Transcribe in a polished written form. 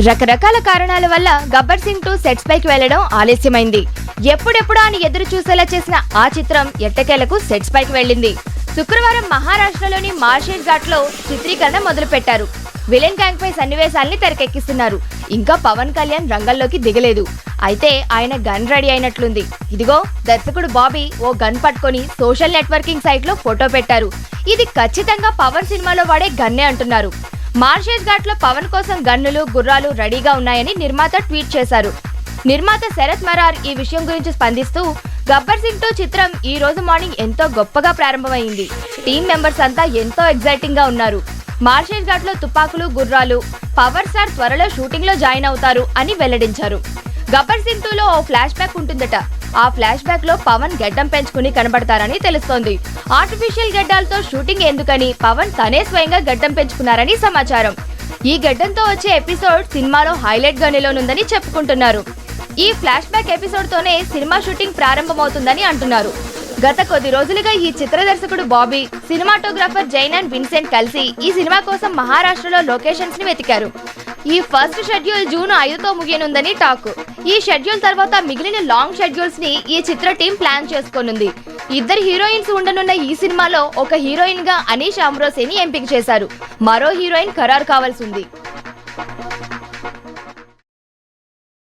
రకరకాల కారణాల వల్ల గబ్బర్ సింగ్ 2 సెట్స్ పైకి వెళ్లడం ఆలస్యమైంది. ఎప్పుడెప్పుడా అని ఎదురు చూసేలా చేసిన ఆ చిత్రం ఎట్టకేలకు సెట్స్ పైకి వెళ్ళింది. శుక్రవారం మహారాష్ట్రలోని మార్షేజ్ ఘాట్ లో చిత్రీకరణ మొదలుపెట్టారు. విలన్ గ్యాంగ్ పై సన్నివేశాల్ని తెరకెక్కిస్తున్నారు. ఇంకా పవన్ కళ్యాణ్ రంగంలోకి దిగలేదు. అయితే ఆయన గన్ రెడీ అయినట్లుంది. ఇదిగో దర్శకుడు బాబీ ఓ గన్ పట్టుకొని సోషల్ నెట్వర్కింగ్ సైట్ లో ఫోటో పెట్టారు. ఇది ఖచ్చితంగా పవన్ సినిమాలో వాడే గన్నే అంటున్నారు. మార్షేజ్ ఘాట్ లో పవన్ కోసం గన్నులు, గుర్రాలు రెడీగా ఉన్నాయని నిర్మాత ట్వీట్ చేశారు. నిర్మాత శరత్ మరార్ ఈ విషయం గురించి స్పందిస్తూ, గబ్బర్ సింగ్ 2 చిత్రం ఈ రోజు మార్నింగ్ ఎంతో గొప్పగా ప్రారంభమైంది. టీమ్ మెంబర్స్ అంతా ఎంతో ఎగ్జైటింగ్ గా ఉన్నారు. మార్షేజ్ ఘాట్ లో తుపాకులు, గుర్రాలు, పవర్ స్టార్ త్వరలో షూటింగ్ లో జాయిన్ అవుతారు అని వెల్లడించారు. గబ్బర్ సింగ్ 2లో ఓ ఫ్లాష్ బ్యాక్ ఉంటుందట. ఆ ఫ్లాష్ బ్యాక్ లో పవన్ గడ్డం పెంచుకుని కనబడతారని తెలుస్తోంది. ఆర్టిఫిషియల్ గడ్డాలతో షూటింగ్ ఎందుకని పవన్ తనే స్వయంగా గడ్డం పెంచుకున్నారని సమాచారం. ఈ గడ్డంతో వచ్చే ఎపిసోడ్ సినిమాలో హైలైట్ గా నిలవనుందని చెప్పుకుంటున్నారు. ఈ ఫ్లాష్ బ్యాక్ ఎపిసోడ్ తోనే సినిమా షూటింగ్ ప్రారంభమవుతుందని అంటున్నారు. గత కొద్ది రోజులుగా ఈ చిత్ర దర్శకుడు Bobby, cinematographer Jain and Vincent కలిసి ఈ సినిమా కోసం మహారాష్ట్రలో లొకేషన్స్ ని వెతికారు. ఈ ఫస్ట్ షెడ్యూల్ జూన్ 5తో ముగియనుందని టాక్. ఈ షెడ్యూల్ తర్వాత మిగిలిన లాంగ్ షెడ్యూల్స్ ని ఈ చిత్ర టీం ప్లాన్ చేసుకోనుంది. ఇద్దరు హీరోయిన్స్ ఉండనున్న ఈ సినిమాలో ఒక హీరోయిన్ గా అనీష్ అమ్రోసేని ఎంపిక చేశారు. మరో హీరోయిన్ ఖరారు కావాల్సి ఉంది.